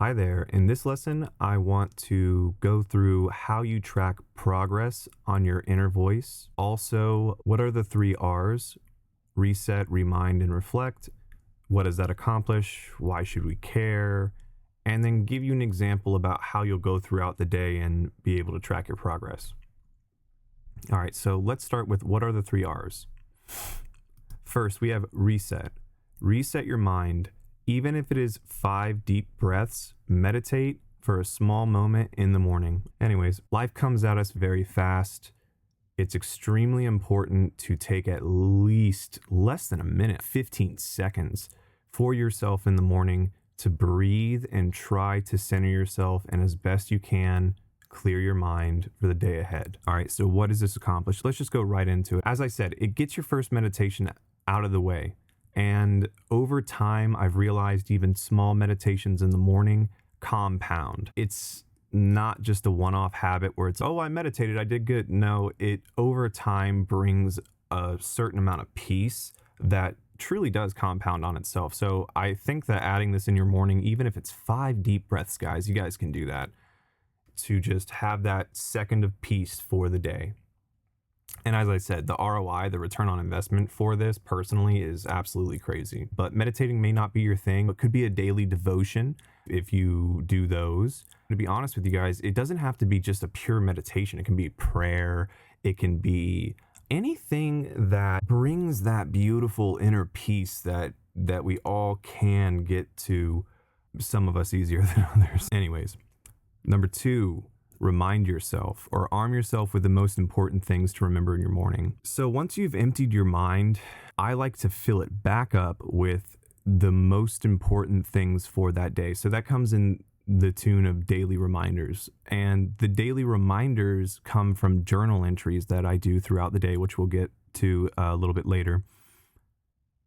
Hi there. In this lesson, I want to go through how you track progress on your inner voice. Also, what are the three R's? Reset, remind, and reflect. What does that accomplish? Why should we care? And then give you an example about how you'll go throughout the day and be able to track your progress. All right, so let's start with what are the three R's? First, we have reset. Reset your mind. Even if it is 5 deep breaths, meditate for a small moment in the morning. Anyways, life comes at us very fast. It's extremely important to take at least less than a minute, 15 seconds for yourself in the morning to breathe and try to center yourself and as best you can clear your mind for the day ahead. All right, so what does this accomplish? Let's just go right into it. As I said, it gets your first meditation out of the way. And over time, I've realized even small meditations in the morning compound. It's not just a one-off habit where it's, oh, I meditated, I did good. No, it over time brings a certain amount of peace that truly does compound on itself. So I think that adding this in your morning, even if it's 5 deep breaths, guys, you guys can do that to just have that second of peace for the day. And as I said, the ROI, the return on investment for this personally is absolutely crazy. But meditating may not be your thing. It could be a daily devotion if you do those. To be honest with you guys, it doesn't have to be just a pure meditation. It can be prayer. It can be anything that brings that beautiful inner peace that we all can get to, some of us easier than others. Anyways, number 2, remind yourself or arm yourself with the most important things to remember in your morning. So once you've emptied your mind, I like to fill it back up with the most important things for that day. So that comes in the tune of daily reminders. And the daily reminders come from journal entries that I do throughout the day, which we'll get to a little bit later.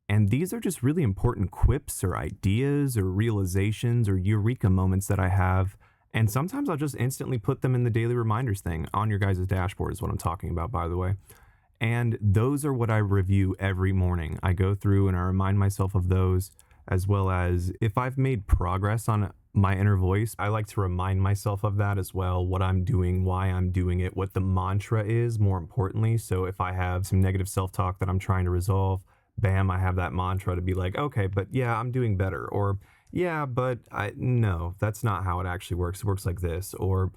And these are just really important quips or ideas or realizations or eureka moments that I have. And sometimes I'll just instantly put them in the daily reminders thing on your guys' dashboard is what I'm talking about, by the way. And those are what I review every morning. I go through and I remind myself of those, as well as if I've made progress on my inner voice, I like to remind myself of that as well, what I'm doing, why I'm doing it, what the mantra is, more importantly. So if I have some negative self-talk that I'm trying to resolve, bam, I have that mantra to be like, okay, but yeah, I'm doing better. Or yeah, but no, that's not how it actually works. It works like this, or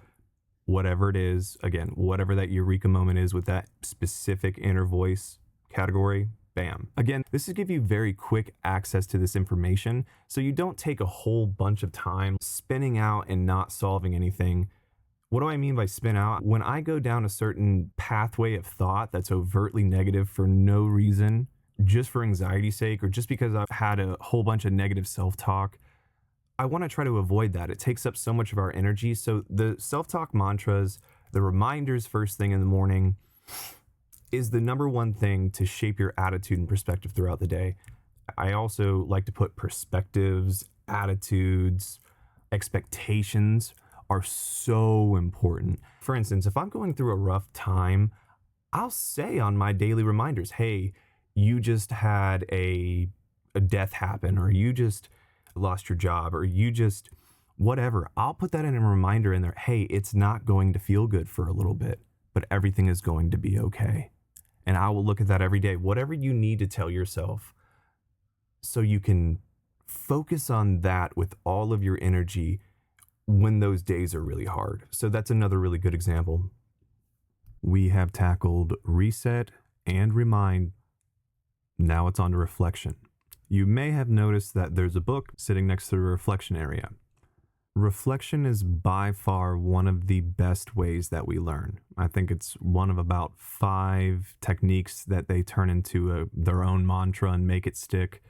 whatever it is. Again, whatever that eureka moment is with that specific inner voice category, bam. Again, this is to give you very quick access to this information so you don't take a whole bunch of time spinning out and not solving anything. What do I mean by spin out? When I go down a certain pathway of thought that's overtly negative for no reason, just for anxiety's sake, or just because I've had a whole bunch of negative self-talk, I want to try to avoid that. It takes up so much of our energy. So the self-talk mantras, the reminders first thing in the morning is the number one thing to shape your attitude and perspective throughout the day. I also like to put perspectives, attitudes, expectations are so important. For instance, if I'm going through a rough time, I'll say on my daily reminders, hey, you just had a death happen, or you just lost your job, or you just whatever. I'll put that in a reminder in there. Hey, it's not going to feel good for a little bit, but everything is going to be okay. And I will look at that every day. Whatever you need to tell yourself so you can focus on that with all of your energy when those days are really hard. So that's another really good example. We have tackled reset and remind. Now it's on to reflection. You may have noticed that there's a book sitting next to the reflection area. Reflection is by far one of the best ways that we learn. I think it's one of about 5 techniques that they turn into their own mantra and make it stick.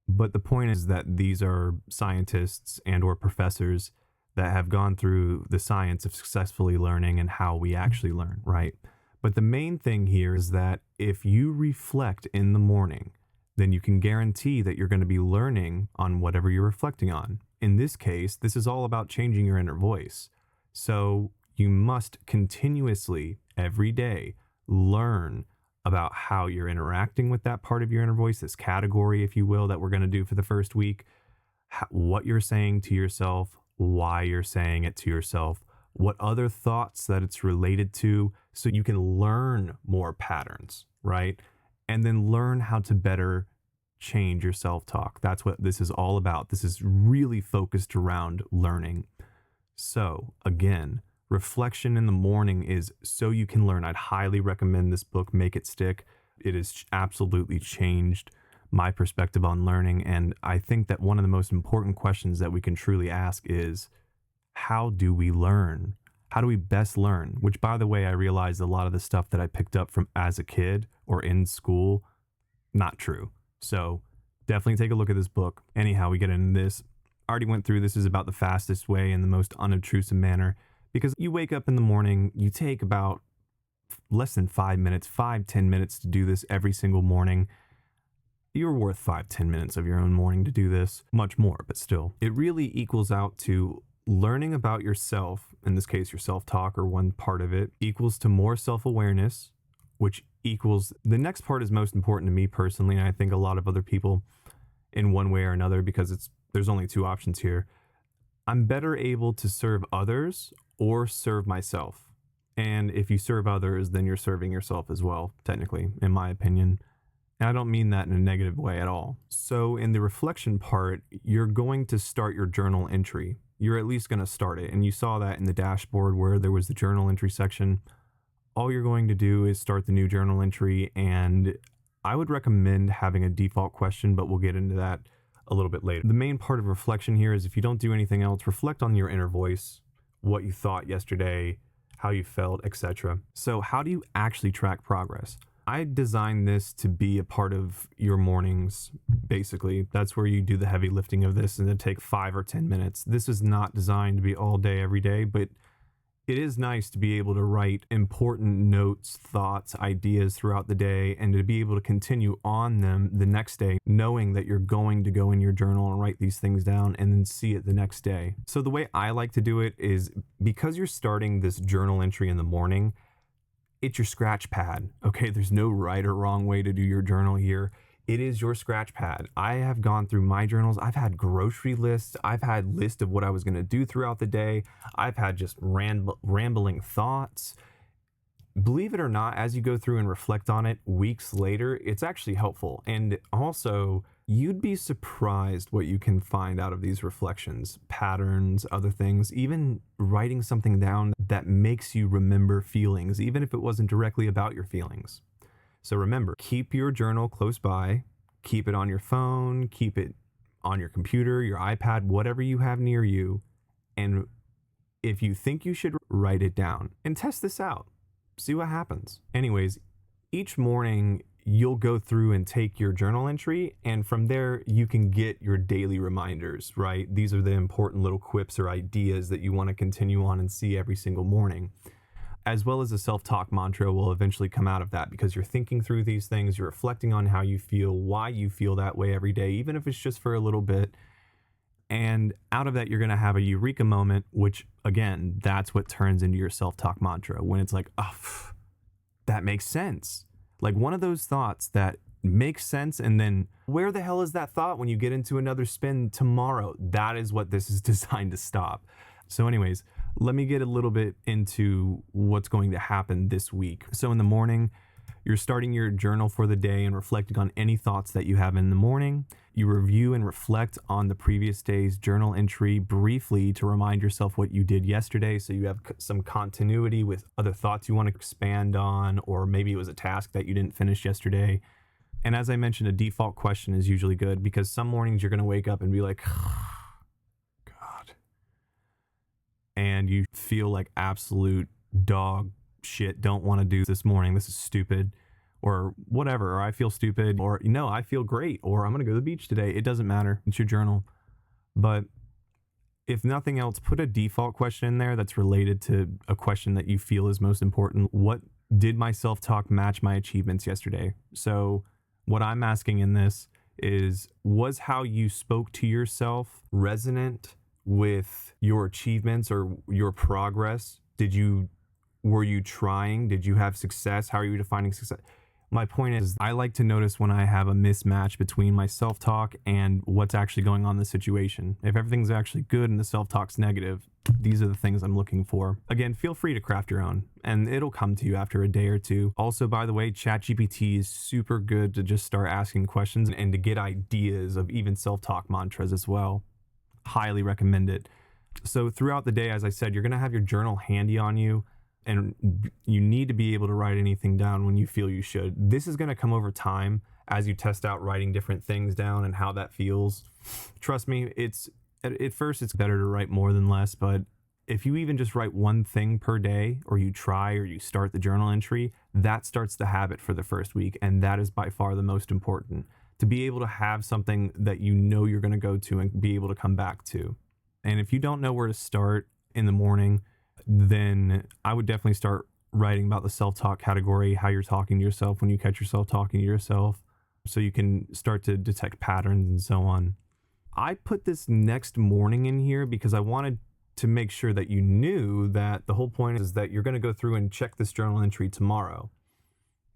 But the point is that these are scientists and or professors that have gone through the science of successfully learning and how we actually learn, right? But the main thing here is that if you reflect in the morning, then you can guarantee that you're going to be learning on whatever you're reflecting on. In this case, this is all about changing your inner voice. So you must continuously, every day, learn about how you're interacting with that part of your inner voice, this category, if you will, that we're going to do for the first week, what you're saying to yourself, why you're saying it to yourself, what other thoughts that it's related to, so you can learn more patterns, right? And then learn how to better change your self talk. That's what this is all about. This is really focused around learning. So, again, reflection in the morning is so you can learn. I'd highly recommend this book, Make It Stick. It has absolutely changed my perspective on learning. And I think that one of the most important questions that we can truly ask is, how do we learn? How do we best learn? Which, by the way, I realized a lot of the stuff that I picked up from as a kid or in school, not true. So definitely take a look at this book. Anyhow, we get into this. I already went through this is about the fastest way and the most unobtrusive manner, because you wake up in the morning, you take about less than 5 minutes, 5-10 minutes to do this every single morning. You're worth 5-10 minutes of your own morning to do this, much more, but still. It really equals out to learning about yourself, in this case, your self-talk or one part of it, equals to more self-awareness, which equals, the next part is most important to me personally, and I think a lot of other people in one way or another, because there's only two options here. I'm better able to serve others or serve myself. And if you serve others, then you're serving yourself as well, technically, in my opinion. And I don't mean that in a negative way at all. So in the reflection part, you're going to start your journal entry. You're at least going to start it. And you saw that in the dashboard where there was the journal entry section. All you're going to do is start the new journal entry. And I would recommend having a default question, but we'll get into that a little bit later. The main part of reflection here is, if you don't do anything else, reflect on your inner voice, what you thought yesterday, how you felt, etc. So how do you actually track progress? I designed this to be a part of your mornings, basically. That's where you do the heavy lifting of this, and then take 5 or 10 minutes. This is not designed to be all day, every day, but it is nice to be able to write important notes, thoughts, ideas throughout the day, and to be able to continue on them the next day, knowing that you're going to go in your journal and write these things down and then see it the next day. So the way I like to do it is, because you're starting this journal entry in the morning, it's your scratch pad. Okay, there's no right or wrong way to do your journal here. It is your scratch pad. I have gone through my journals. I've had grocery lists. I've had lists of what I was going to do throughout the day. I've had just rambling thoughts. Believe it or not, as you go through and reflect on it weeks later, it's actually helpful. And also, you'd be surprised what you can find out of these reflections, patterns, other things, even writing something down that makes you remember feelings, even if it wasn't directly about your feelings. So remember, keep your journal close by, keep it on your phone, keep it on your computer, your iPad, whatever you have near you. And if you think you should, write it down and test this out. See what happens. Anyways, each morning you'll go through and take your journal entry, and from there you can get your daily reminders, right? These are the important little quips or ideas that you want to continue on and see every single morning. As well as a self-talk mantra will eventually come out of that, because you're thinking through these things, you're reflecting on how you feel, why you feel that way every day, even if it's just for a little bit. And out of that, you're going to have a eureka moment, which, again, that's what turns into your self-talk mantra, when it's like, oh, that makes sense. Like one of those thoughts that makes sense, and then where the hell is that thought when you get into another spin tomorrow? That is what this is designed to stop. So anyways, let me get a little bit into what's going to happen this week. So in the morning, you're starting your journal for the day and reflecting on any thoughts that you have in the morning. You review and reflect on the previous day's journal entry briefly to remind yourself what you did yesterday, so you have some continuity with other thoughts you want to expand on, or maybe it was a task that you didn't finish yesterday. And as I mentioned, a default question is usually good, because some mornings you're going to wake up and be like, God. And you feel like absolute dog shit, don't want to do this morning, this is stupid, or whatever, or I feel stupid, or no, I feel great, or I'm going to go to the beach today. It doesn't matter. It's your journal. But if nothing else, put a default question in there that's related to a question that you feel is most important. What did my self-talk match my achievements yesterday? So what I'm asking in this is, was how you spoke to yourself resonant with your achievements or your progress? Were you trying? Did you have success? How are you defining success? My point is, I like to notice when I have a mismatch between my self talk and what's actually going on in the situation. If everything's actually good and the self talk's negative, these are the things I'm looking for. Again, feel free to craft your own, and it'll come to you after a day or two. Also, by the way, ChatGPT is super good to just start asking questions and to get ideas of even self talk mantras as well. Highly recommend it. So, throughout the day, as I said, you're going to have your journal handy on you. And you need to be able to write anything down when you feel you should. This is going to come over time as you test out writing different things down and how that feels. Trust me, at first it's better to write more than less, but if you even just write one thing per day, or you try, or you start the journal entry, that starts the habit for the first week, and that is by far the most important. To be able to have something that you know you're going to go to and be able to come back to. And if you don't know where to start in the morning, then I would definitely start writing about the self-talk category, how you're talking to yourself when you catch yourself talking to yourself, so you can start to detect patterns and so on. I put this next morning in here because I wanted to make sure that you knew that the whole point is that you're going to go through and check this journal entry tomorrow.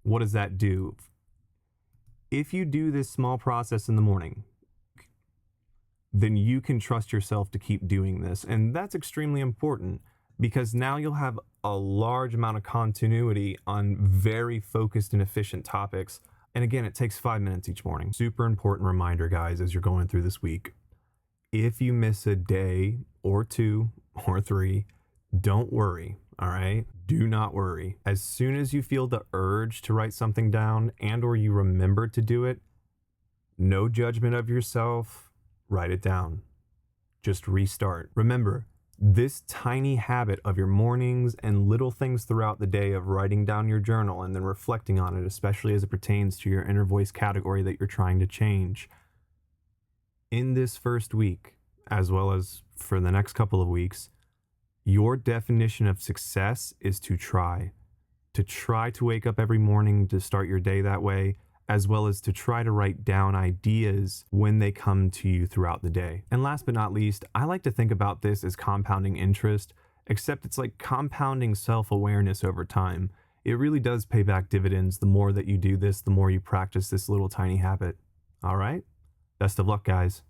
What does that do? If you do this small process in the morning, then you can trust yourself to keep doing this. And that's extremely important, because now you'll have a large amount of continuity on very focused and efficient topics. And again, it takes 5 minutes each morning. Super important reminder, guys, as you're going through this week. If you miss a day or 2 or 3, don't worry, all right? Do not worry. As soon as you feel the urge to write something down and or you remember to do it, no judgment of yourself, write it down. Just restart. Remember, this tiny habit of your mornings and little things throughout the day of writing down your journal and then reflecting on it, especially as it pertains to your inner voice category that you're trying to change, in this first week, as well as for the next couple of weeks, your definition of success is to try. To try to wake up every morning to start your day that way, as well as to try to write down ideas when they come to you throughout the day. And last but not least, I like to think about this as compounding interest, except it's like compounding self-awareness over time. It really does pay back dividends. The more that you do this, the more you practice this little tiny habit. All right? Best of luck, guys.